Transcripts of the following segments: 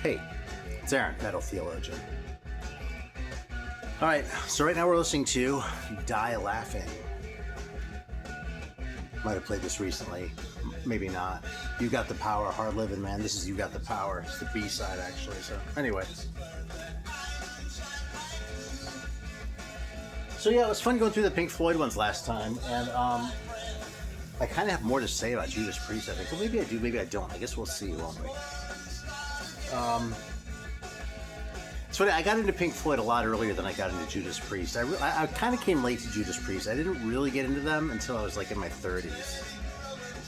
Hey, it's Aaron, Metal Theologian. Alright, so right now we're listening to Die Laughing. Might have played this recently, maybe not. You Got the Power, Hard Living, man. This is You Got the Power. It's the B-side, actually, so anyway. So yeah, it was fun going through the Pink Floyd ones last time, and I kind of have more to say about Judas Priest, I think. Well, maybe I do, maybe I don't. I guess we'll see, won't we? It's funny, I got into Pink Floyd a lot earlier than I got into Judas Priest. I kind of came late to Judas Priest. I didn't really get into them until I was like in my 30s.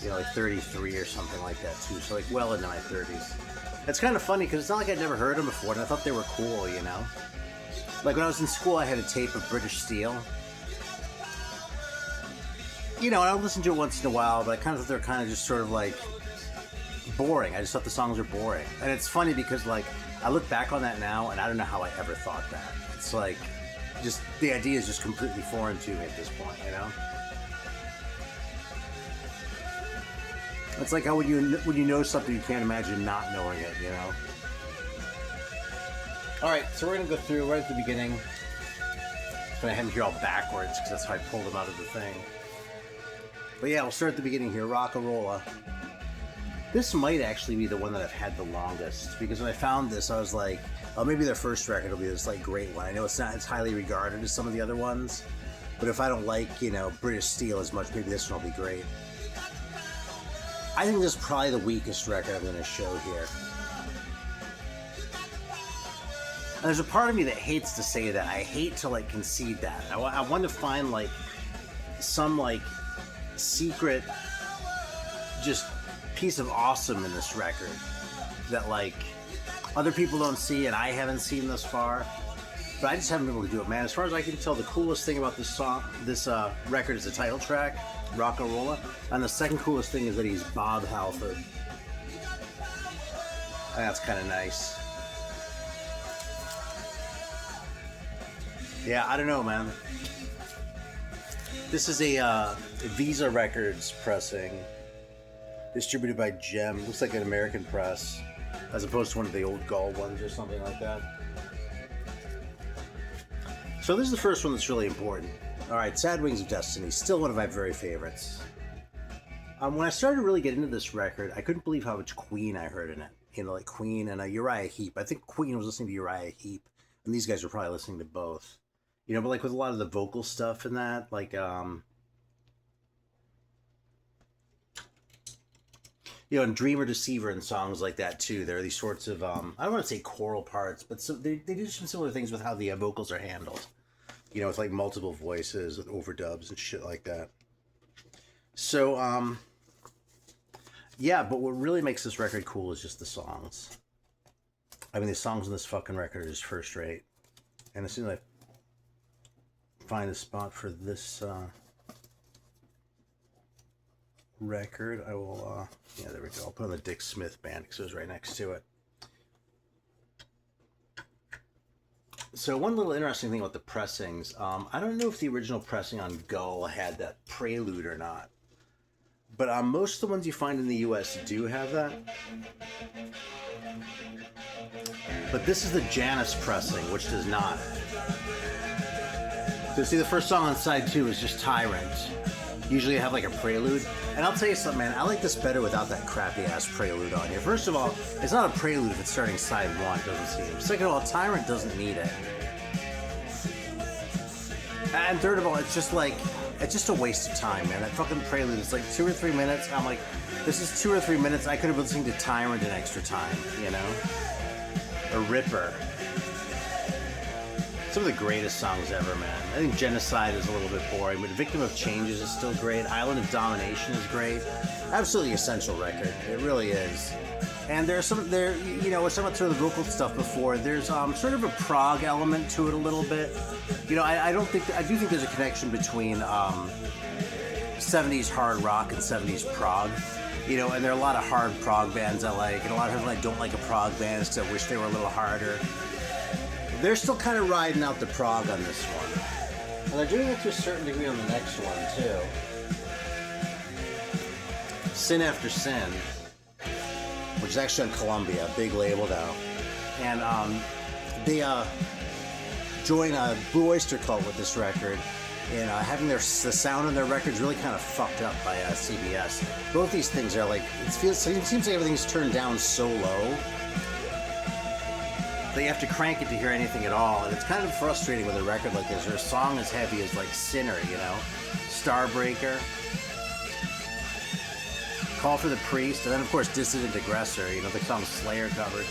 You know, like 33 or something like that too. So like well into my 30s. It's kind of funny because it's not like I'd never heard them before and I thought they were cool, you know? Like when I was in school, I had a tape of British Steel. You know, and I would listen to it once in a while, but I kind of thought they were kind of just sort of like boring. I just thought the songs were boring. And it's funny because like I look back on that now and I don't know how I ever thought that. It's like just the idea is just completely foreign to me at this point, you know? It's like how when you know something you can't imagine not knowing it, you know? Alright, so we're gonna go through right at the beginning. I'm gonna have them here all backwards because that's how I pulled them out of the thing. But yeah, we'll start at the beginning here. Rocka Rolla. This might actually be the one that I've had the longest, because when I found this, I was like, oh, maybe their first record will be this like great one. I know it's not as highly regarded as some of the other ones, but if I don't like, you know, British Steel as much, maybe this one will be great. I think this is probably the weakest record I'm going to show here. And there's a part of me that hates to say that. I hate to like concede that. I want to find like some like secret just piece of awesome in this record that like other people don't see and I haven't seen thus far, but I just haven't been able to do it, man. As far as I can tell, the coolest thing about this record is the title track, Rocka Rolla, and the second coolest thing is that he's Bob Halford. And that's kind of nice. Yeah, I don't know, man. This is a Visa Records pressing, distributed by Gem. Looks like an American press, as opposed to one of the old Gull ones or something like that. So this is the first one that's really important. Alright, Sad Wings of Destiny, still one of my very favorites. When I started to really get into this record, I couldn't believe how much Queen I heard in it. You know, like Queen and Uriah Heep. I think Queen was listening to Uriah Heep, and these guys were probably listening to both. You know, but like with a lot of the vocal stuff in that, like, you know, and Dreamer Deceiver and songs like that too. There are these sorts of, I don't want to say choral parts, but so they do some similar things with how the vocals are handled. You know, with like multiple voices, with overdubs and shit like that. So, yeah, but what really makes this record cool is just the songs. I mean, the songs on this fucking record are just first rate. And as soon as I find a spot for this record, I will, yeah, there we go. I'll put on the Dick Smith band because it was right next to it. So one little interesting thing about the pressings, I don't know if the original pressing on Gull had that prelude or not, but most of the ones you find in the US do have that. But this is the Janus pressing, which does not. So see, the first song on side 2 is just Tyrant. Usually I have like a prelude. And I'll tell you something, man, I like this better without that crappy ass prelude on here. First of all, it's not a prelude if it's starting side 1, it doesn't seem. Second of all, Tyrant doesn't need it. And third of all, it's just like, it's just a waste of time, man. That fucking prelude is like 2 or 3 minutes. I'm like, this is 2 or 3 minutes. I could have been listening to Tyrant an extra time, you know? Or Ripper. Some of the greatest songs ever, man. I think Genocide is a little bit boring, but Victim of Changes is still great. Island of Domination is great. Absolutely essential record. It really is. And there's you know, we're talking about sort of the vocal stuff before. There's sort of a prog element to it a little bit. You know, I do think there's a connection between 70s hard rock and 70s prog. You know, and there are a lot of hard prog bands I like, and a lot of times I don't like a prog band because I wish they were a little harder. They're still kind of riding out the prog on this one. And they're doing it to a certain degree on the next one, too. Sin After Sin, which is actually on Columbia, big label now. And they join a Blue Oyster Cult with this record, and having the sound on their records really kind of fucked up by CBS. Both these things are like, it seems like everything's turned down so low that you have to crank it to hear anything at all, and it's kind of frustrating with a record like this, or a song as heavy as like Sinner, you know, Starbreaker, Call for the Priest, and then of course Dissident Aggressor, you know, the song Slayer covered.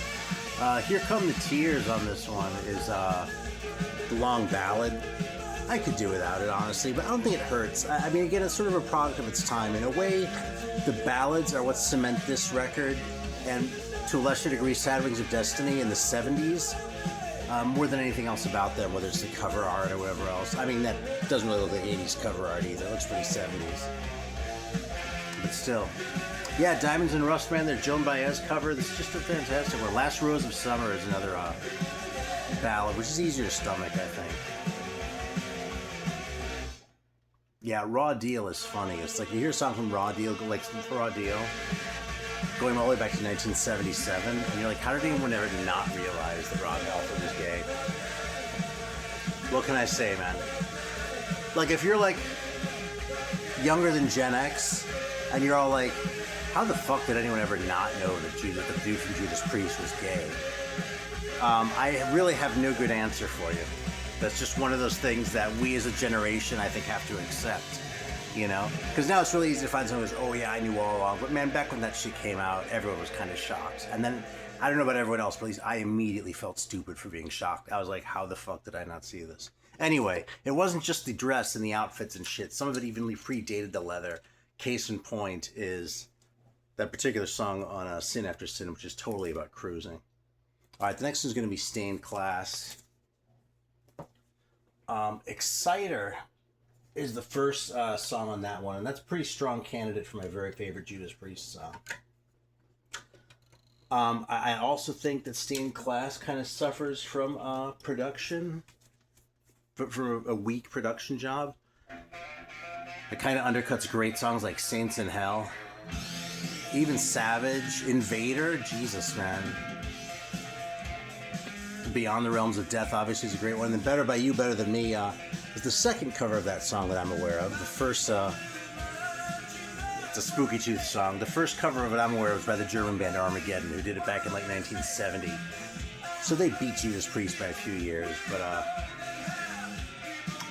Here Come the Tears on this one is the long ballad. I could do without it, honestly, but I don't think it hurts. I mean, again, it's sort of a product of its time. In a way, the ballads are what cement this record, and to a lesser degree, Sad Wings of Destiny in the 70s, more than anything else about them, whether it's the cover art or whatever else. I mean, that doesn't really look like 80s cover art either. It looks pretty 70s. But still. Yeah, Diamonds and Rust, man, their Joan Baez cover. This is just a fantastic one. Last Rose of Summer is another ballad, which is easier to stomach, I think. Yeah, Raw Deal is funny. It's like you hear a song from Raw Deal, like Raw Deal, going all the way back to 1977, and you're like, how did anyone ever not realize that Rob Halford was gay? What can I say, man? Like, if you're like younger than Gen X, and you're all like, how the fuck did anyone ever not know that the dude from Judas Priest was gay? I really have no good answer for you. That's just one of those things that we as a generation, I think, have to accept, you know? Because now it's really easy to find someone who's, oh yeah, I knew all along. But man, back when that shit came out, everyone was kind of shocked. And then, I don't know about everyone else, but at least I immediately felt stupid for being shocked. I was like, how the fuck did I not see this? Anyway, it wasn't just the dress and the outfits and shit. Some of it even predated the leather. Case in point is that particular song on Sin After Sin, which is totally about cruising. All right, the next one's going to be Stained Class. Exciter is the first song on that one, and that's a pretty strong candidate for my very favorite Judas Priest song. I also think that Stained Class kind of suffers from production, from a weak production job. It kind of undercuts great songs like Saints in Hell, even Savage, Invader, Jesus, man. Beyond the Realms of Death obviously is a great one. And then Better by You, Better Than Me is the second cover of that song that I'm aware of. The first, it's a Spooky Tooth song. The first cover of it I'm aware of was by the German band Armageddon, who did it back in like 1970. So they beat Judas Priest by a few years,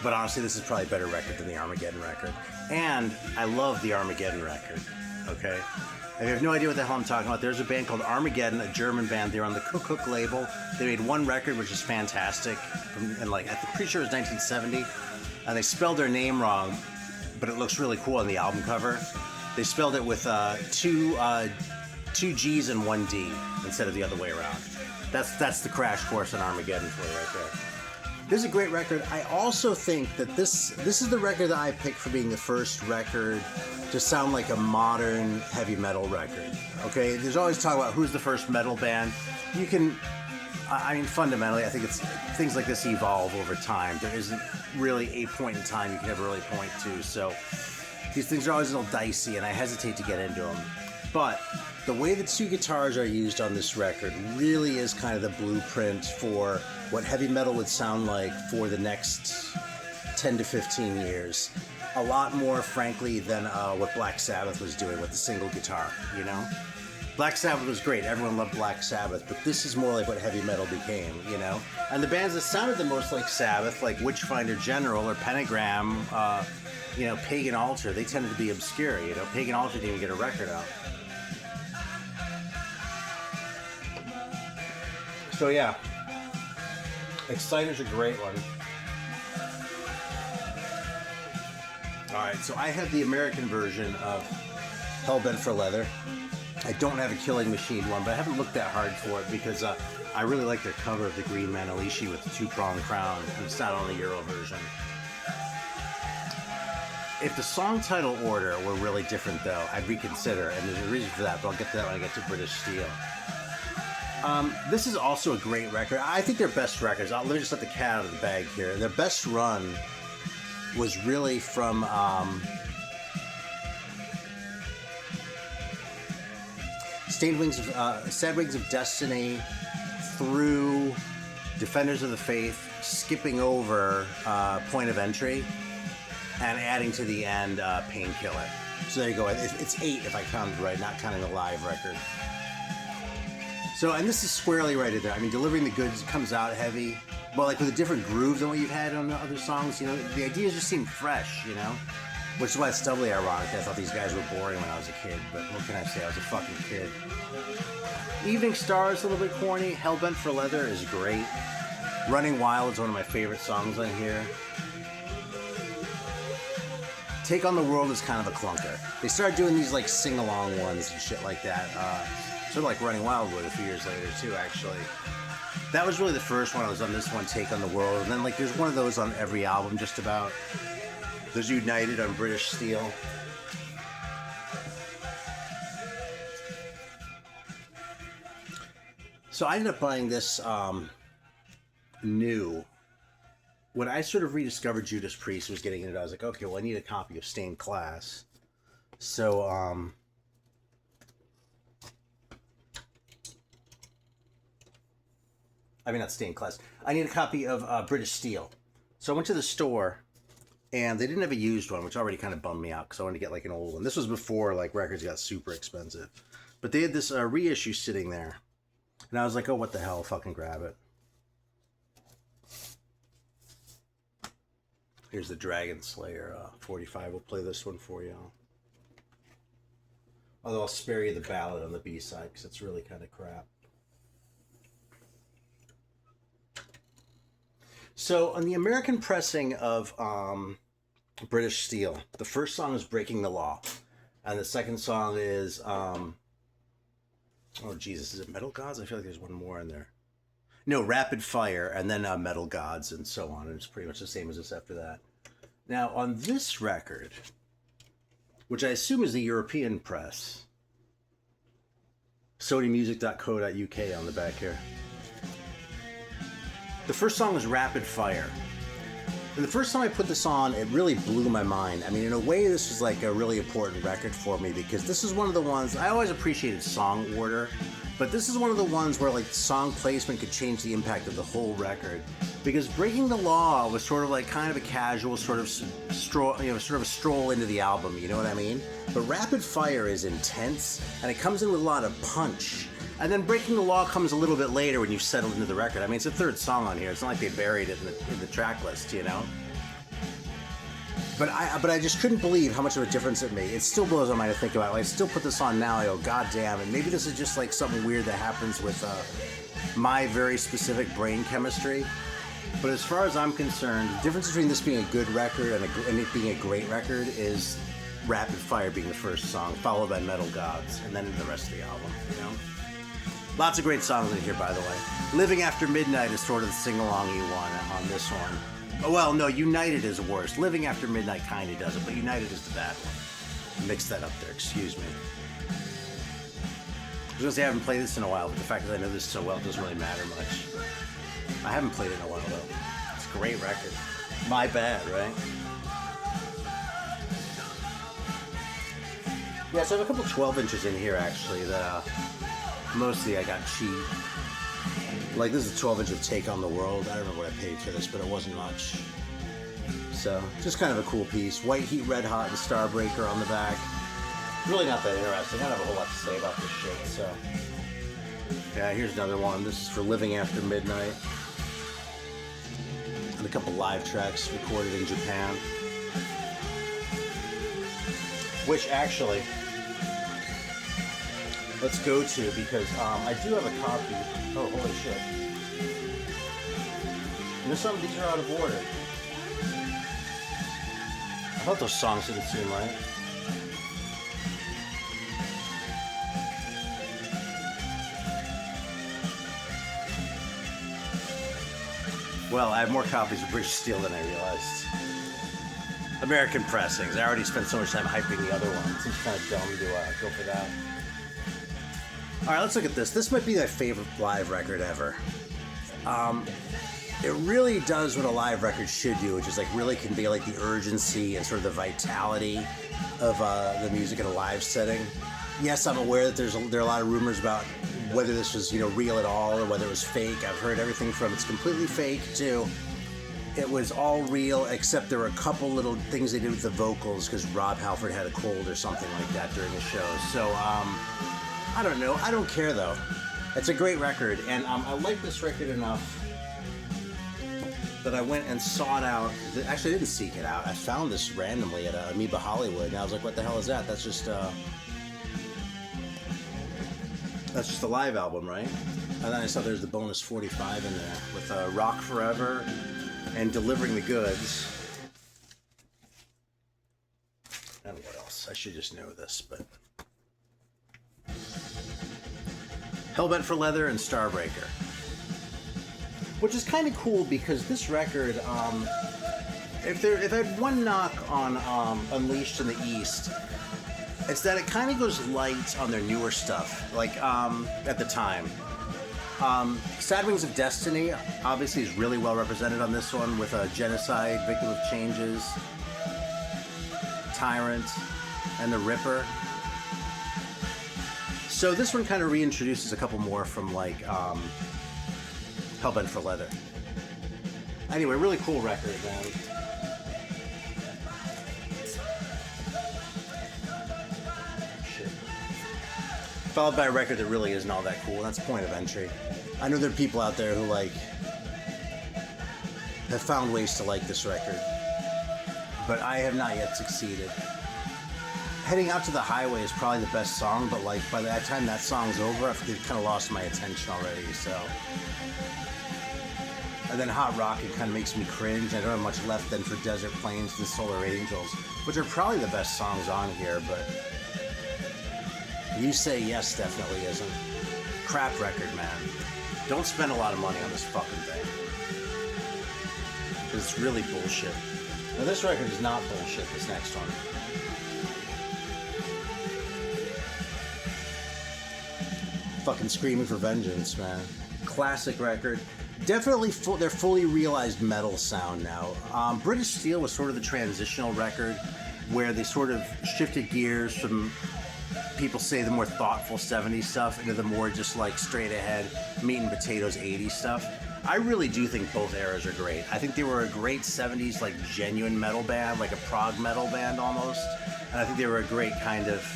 but honestly, this is probably a better record than the Armageddon record. And I love the Armageddon record, okay? I have no idea what the hell I'm talking about. There's a band called Armageddon, a German band. They're on the Cook Cook label. They made one record, which is fantastic, and like I'm pretty sure it was 1970. And they spelled their name wrong, but it looks really cool on the album cover. They spelled it with two G's and one D instead of the other way around. That's the crash course on Armageddon for you right there. This is a great record. I also think that this is the record that I picked for being the first record to sound like a modern heavy metal record. Okay, there's always talk about who's the first metal band. You can, I mean, fundamentally, I think it's things like this evolve over time. There isn't really a point in time you can ever really point to. So these things are always a little dicey, and I hesitate to get into them. But the way the two guitars are used on this record really is kind of the blueprint for what heavy metal would sound like for the next 10 to 15 years. A lot more, frankly, than what Black Sabbath was doing with the single guitar, you know? Black Sabbath was great. Everyone loved Black Sabbath, but this is more like what heavy metal became, you know? And the bands that sounded the most like Sabbath, like Witchfinder General or Pentagram, you know, Pagan Altar, they tended to be obscure, you know? Pagan Altar didn't even get a record out. So yeah, Exciter's a great one. Alright, so I have the American version of Hellbent for Leather. I don't have a Killing Machine one, but I haven't looked that hard for it because I really like their cover of the Green Manalishi with the two-pronged crown, and it's not on the Euro version. If the song title order were really different, though, I'd reconsider, and there's a reason for that, but I'll get to that when I get to British Steel. This is also a great record. I think their best records, let me just let the cat out of the bag here. Their best run was really from Sad Wings of Destiny through Defenders of the Faith, skipping over Point of Entry, and adding to the end Painkiller. So there you go. It's 8 if I counted right, not counting the live record. So, and this is squarely right in there. I mean, Delivering the Goods comes out heavy, but like with a different groove than what you've had on the other songs. You know, the ideas just seem fresh, you know? Which is why it's doubly ironic. I thought these guys were boring when I was a kid, but what can I say? I was a fucking kid. Evening Star is a little bit corny. Hellbent for Leather is great. Running Wild is one of my favorite songs on here. Take on the World is kind of a clunker. They started doing these like sing-along ones and shit like that. Sort of like Running Wild would a few years later too, actually. That was really the first one. I was on this one, Take on the World. And then like there's one of those on every album just about. There's United on British Steel. So I ended up buying this new. When I sort of rediscovered Judas Priest, was getting into it, I was like, okay, well, I need a copy of Stained Class. So, I mean, not Stained Class. I need a copy of British Steel. So I went to the store, and they didn't have a used one, which already kind of bummed me out, because I wanted to get, like, an old one. This was before, like, records got super expensive. But they had this reissue sitting there. And I was like, oh, what the hell, fucking grab it. Here's the Dragon Slayer 45. We'll play this one for you. Although I'll spare you the ballad on the B-side, because it's really kind of crap. So, on the American pressing of British Steel, the first song is Breaking the Law. And the second song is, oh Jesus, is it Metal Gods? I feel like there's one more in there. No, Rapid Fire, and then Metal Gods, and so on. And it's pretty much the same as this after that. Now, on this record, which I assume is the European press, sonymusic.co.uk on the back here. The first song is Rapid Fire. And the first time I put this on, it really blew my mind. I mean, in a way, this was like a really important record for me, because this is one of the ones, I always appreciated song order, but this is one of the ones where like song placement could change the impact of the whole record. Because Breaking the Law was sort of like kind of a casual sort of stroll, you know, sort of a stroll into the album, you know what I mean? But Rapid Fire is intense, and it comes in with a lot of punch. And then Breaking the Law comes a little bit later when you've settled into the record. I mean, it's the third song on here. It's not like they buried it in the track list, you know? But I just couldn't believe how much of a difference it made. It still blows my mind to think about. Like, I still put this on now, I go, God damn, and maybe this is just like something weird that happens with my very specific brain chemistry. But as far as I'm concerned, the difference between this being a good record and it being a great record is Rapid Fire being the first song, followed by Metal Gods, and then the rest of the album, you know? Lots of great songs in here, by the way. Living After Midnight is sort of the sing-along-y one on this one. Oh, well, no, United is worse. Living After Midnight kind of does it, but United is the bad one. Mix that up there, excuse me. I was going to say I haven't played this in a while, but the fact that I know this so well doesn't really matter much. I haven't played it in a while, though. It's a great record. My bad, right? Yeah, so I have a couple 12 inches in here, actually, that mostly I got cheap. Like, this is a 12 inch of Take on the World. I don't know what I paid for this, but it wasn't much. So, just kind of a cool piece. White Heat, Red Hot, and Starbreaker on the back. Really not that interesting. I don't have a whole lot to say about this shit, so. Yeah, here's another one. This is for Living After Midnight. And a couple live tracks recorded in Japan. Which, actually, let's go to, because I do have a copy. Oh, holy shit. You know something? These are out of order. I thought those songs didn't seem right. Well, I have more copies of British Steel than I realized. American pressings. I already spent so much time hyping the other one. It seems kind of dumb to go for that. Alright, let's look at this. This might be my favorite live record ever. It really does what a live record should do, which is like really convey like the urgency and sort of the vitality of the music in a live setting. Yes, I'm aware that there are a lot of rumors about whether this was, real at all or whether it was fake. I've heard everything from it's completely fake to it was all real, except there were a couple little things they did with the vocals because Rob Halford had a cold or something like that during the show. So, I don't know. I don't care, though. It's a great record, and I like this record enough that I went and sought out. Actually, I didn't seek it out. I found this randomly at Amoeba Hollywood, and I was like, what the hell is that? That's just a live album, right? And then I saw there's the bonus 45 in there with Rock Forever and Delivering the Goods. And what else? I should just know this, but Hellbent for Leather and Starbreaker. Which is kind of cool because this record, if I had one knock on Unleashed in the East, it's that it kind of goes light on their newer stuff, like at the time. Sad Wings of Destiny obviously is really well represented on this one with Genocide, Victim of Changes, Tyrant, and The Ripper. So this one kind of reintroduces a couple more from like Hellbent for Leather. Anyway, really cool record, man. Followed by a record that really isn't all that cool, and that's Point of Entry. I know there are people out there who have found ways to like this record, but I have not yet succeeded. Heading Out to the Highway is probably the best song, but like by the time that song's over, I've kind of lost my attention already, so. And then Hot Rocket kind of makes me cringe. I don't have much left then for Desert Plains and Solar Angels, which are probably the best songs on here, but You Say Yes definitely isn't. Crap record, man. Don't spend a lot of money on this fucking thing. It's really bullshit. Now this record is not bullshit, this next one. Fucking Screaming for Vengeance, man. Classic record. Definitely their fully realized metal sound now. British Steel was sort of the transitional record where they sort of shifted gears from, people say, the more thoughtful 70s stuff into the more just like straight ahead meat and potatoes 80s stuff. I really do think both eras are great. I think they were a great 70s like genuine metal band, like a prog metal band almost. And I think they were a great kind of,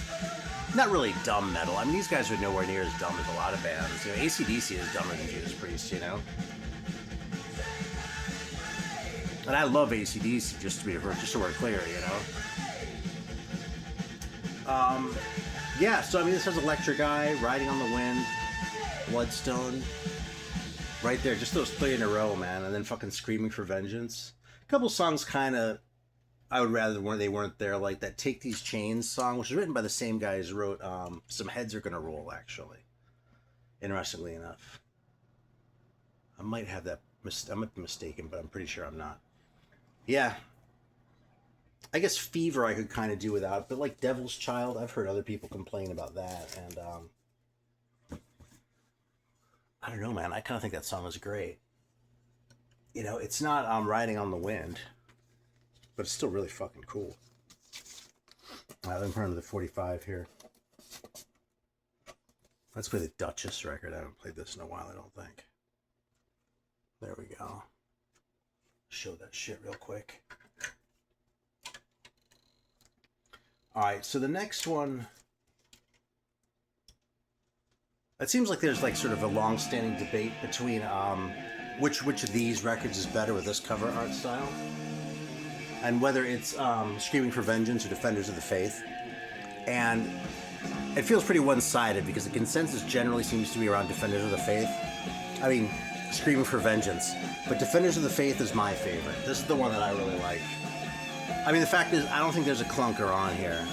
not really dumb metal. I mean, these guys are nowhere near as dumb as a lot of bands. You know, AC/DC is dumber than Judas Priest, you know? And I love AC/DC, just so we're clear, you know? Yeah, so I mean, this has Electric Eye, Riding on the Wind, Bloodstone. Right there, just those 3 in a row, man. And then fucking Screaming for Vengeance. A couple songs kind of, I would rather they weren't there, like that Take These Chains song, which was written by the same guy who wrote Some Heads Are Gonna Roll, actually. Interestingly enough. I might have that, I might be mistaken, but I'm pretty sure I'm not. Yeah. I guess Fever I could kind of do without, but like Devil's Child, I've heard other people complain about that, and I don't know, man. I kind of think that song is great. You know, it's not Riding on the Wind, but it's still really fucking cool. All right, let me turn to the 45 here. Let's play the Duchess record. I haven't played this in a while, I don't think. There we go. Show that shit real quick. All right, so the next one, it seems like there's like sort of a long-standing debate between which of these records is better with this cover art style, and whether it's Screaming for Vengeance or Defenders of the Faith. And it feels pretty one-sided because the consensus generally seems to be around Defenders of the Faith. I mean, Screaming for Vengeance, but Defenders of the Faith is my favorite. This is the one that I really like. I mean, the fact is, I don't think there's a clunker on here.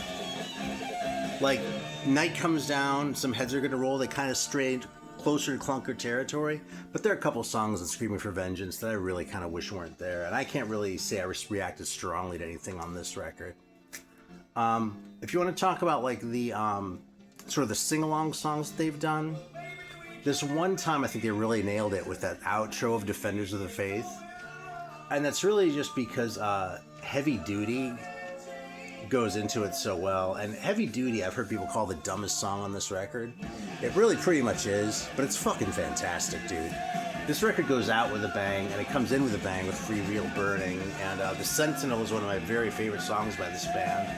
Like, Night Comes Down, Some Heads Are Gonna Roll, they kind of strayed closer to clunker territory, but there are a couple songs in Screaming for Vengeance that I really kind of wish weren't there, and I can't really say I reacted strongly to anything on this record. If you want to talk about, like, the sort of the sing-along songs that they've done, this one time I think they really nailed it with that outro of Defenders of the Faith. And that's really just because Heavy Duty goes into it so well. And Heavy Duty, I've heard people call the dumbest song on this record. It really pretty much is, but it's fucking fantastic, dude. This record goes out with a bang, and it comes in with a bang with Free Wheel Burning. And The Sentinel is one of my very favorite songs by this band.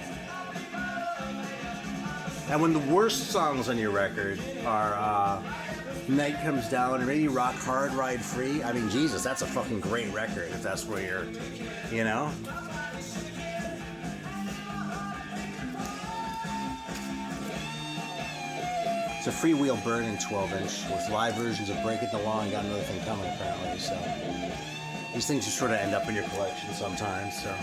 And when the worst songs on your record are Night Comes Down and maybe Rock Hard, Ride Free, I mean, Jesus, that's a fucking great record if that's where you're, you know? It's a Freewheel Burning 12-inch with live versions of Breaking the Law and Got Another Thing Coming, apparently, so these things just sort of end up in your collection sometimes, so.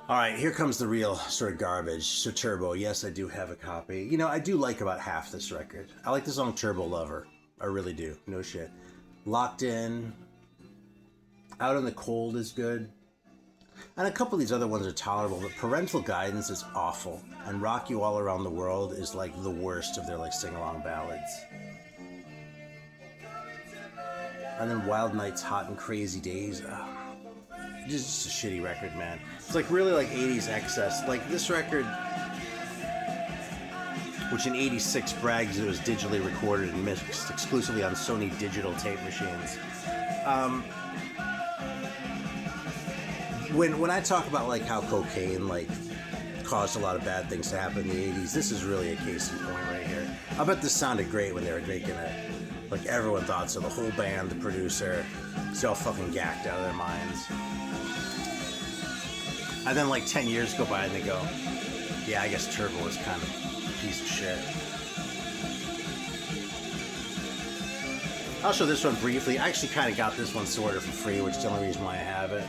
Alright, here comes the real sort of garbage. So Turbo, yes, I do have a copy. You know, I do like about half this record. I like the song Turbo Lover. I really do. No shit. Locked In. Out in the Cold is good. And a couple of these other ones are tolerable, but Parental Guidance is awful. And Rock You All Around the World is like the worst of their like sing-along ballads. And then Wild Nights, Hot and Crazy Days. Just a shitty record, man. It's like really like 80s excess. Like this record, which in 86 brags it was digitally recorded and mixed exclusively on Sony digital tape machines. When I talk about like how cocaine like caused a lot of bad things to happen in the 80s, this is really a case in point right here. I bet this sounded great when they were making it. Like everyone thought so. The whole band, the producer, it's all fucking gacked out of their minds. And then like 10 years go by and they go, yeah, I guess Turbo is kind of a piece of shit. I'll show this one briefly. I actually kind of got this one sort of for free, which is the only reason why I have it.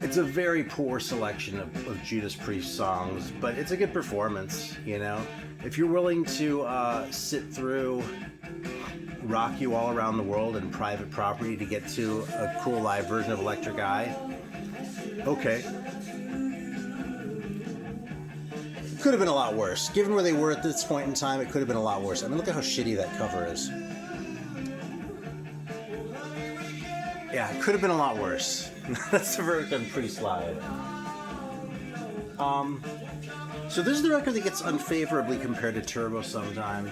It's a very poor selection of Judas Priest songs, but it's a good performance, you know? If you're willing to sit through Rock You All Around the World and Private Property to get to a cool live version of Electric Eye, okay. Could have been a lot worse. Given where they were at this point in time, it could have been a lot worse. I mean, look at how shitty that cover is. Yeah, it could have been a lot worse. That's the verdict on Pretty Slide. So this is the record that gets unfavorably compared to Turbo sometimes.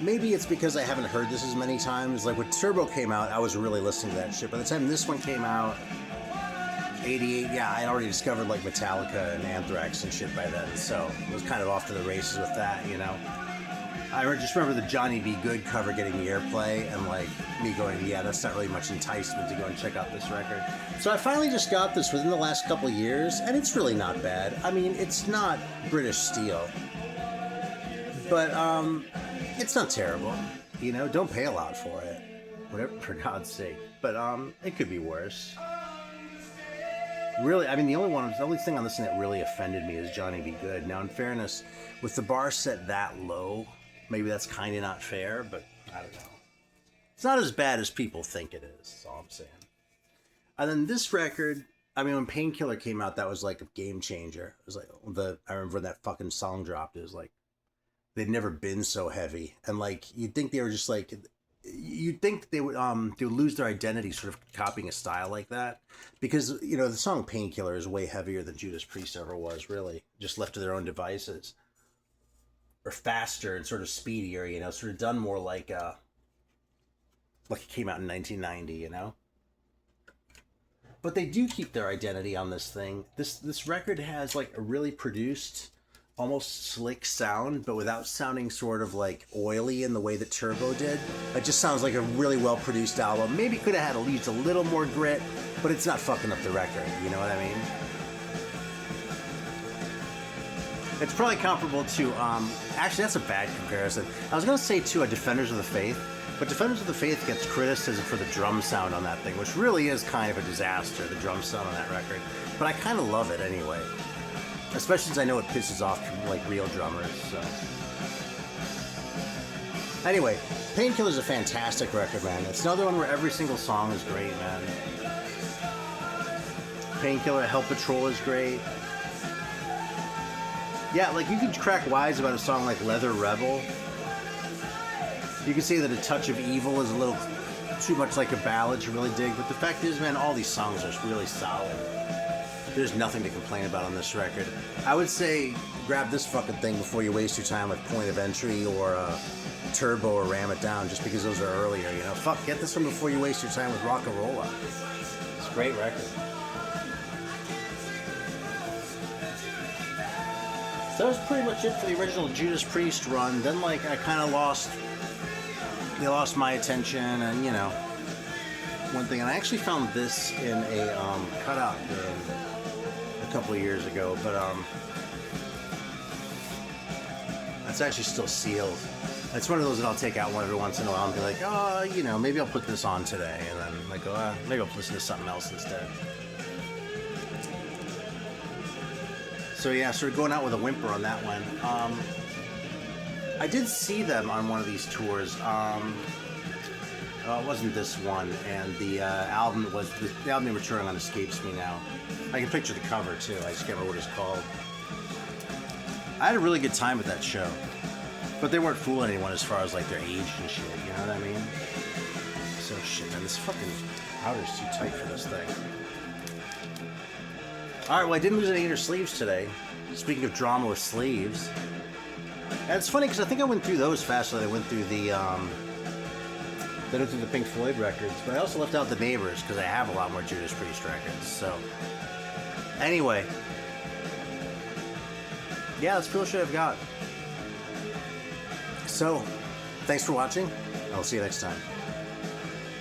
Maybe it's because I haven't heard this as many times. Like when Turbo came out, I was really listening to that shit. By the time this one came out, 88, yeah, I'd already discovered like Metallica and Anthrax and shit by then. So I was kind of off to the races with that, you know. I just remember the Johnny B. Good cover getting the airplay and like me going, yeah, that's not really much enticement to go and check out this record. So I finally just got this within the last couple of years, and it's really not bad. I mean, it's not British Steel, but it's not terrible. You know, don't pay a lot for it, whatever, for God's sake. But it could be worse. Really, I mean, the only thing on this thing that really offended me is Johnny B. Good. Now, in fairness, with the bar set that low, maybe that's kind of not fair, but I don't know. It's not as bad as people think it is, that's all I'm saying. And then this record, I mean, when Painkiller came out, that was like a game changer. It was like, I remember when that fucking song dropped, it was like, they'd never been so heavy. And like, you'd think they were just like, you'd think they would lose their identity sort of copying a style like that. Because, you know, the song Painkiller is way heavier than Judas Priest ever was, really. Just left to their own devices. Or faster and sort of speedier, you know, sort of done more like it came out in 1990, you know? But they do keep their identity on this thing. This record has like a really produced, almost slick sound, but without sounding sort of like oily in the way that Turbo did. It just sounds like a really well-produced album. Maybe could have had at least a little more grit, but it's not fucking up the record, you know what I mean? It's probably comparable to, actually that's a bad comparison. I was going to say to Defenders of the Faith, but Defenders of the Faith gets criticism for the drum sound on that thing, which really is kind of a disaster, the drum sound on that record. But I kind of love it anyway. Especially since I know it pisses off like real drummers, so. Anyway, Painkiller's a fantastic record, man. It's another one where every single song is great, man. Painkiller, Hell Patrol is great. Yeah, like you can crack wise about a song like Leather Rebel. You can say that A Touch of Evil is a little too much like a ballad to really dig, but the fact is, man, all these songs are really solid. There's nothing to complain about on this record. I would say grab this fucking thing before you waste your time with Point of Entry or Turbo or Ram It Down, just because those are earlier, you know. Fuck, get this one before you waste your time with Rocka Rolla. It's a great record. So that was pretty much it for the original Judas Priest run. Then, like, I kind of lost my attention, and, you know, one thing. And I actually found this in a cutout bin a couple of years ago, but it's actually still sealed. It's one of those that I'll take out one every once in a while and be like, oh, you know, maybe I'll put this on today, and then like, oh, maybe I'll listen to something else instead. So yeah, sort of going out with a whimper on that one. I did see them on one of these tours. It wasn't this one, and the album they were touring on escapes me now. I can picture the cover too. I just can't remember what it's called. I had a really good time at that show, but they weren't fooling anyone as far as like their age and shit. You know what I mean? So shit, man, this fucking powder's too tight for this thing. All right, well, I didn't lose any inner sleeves today. Speaking of drama with sleeves, and it's funny because I think I went through those faster than I went through the Pink Floyd records, but I also left out the Neighbors because I have a lot more Judas Priest records. So anyway, yeah, that's pretty much what I've got. So thanks for watching. I'll see you next time.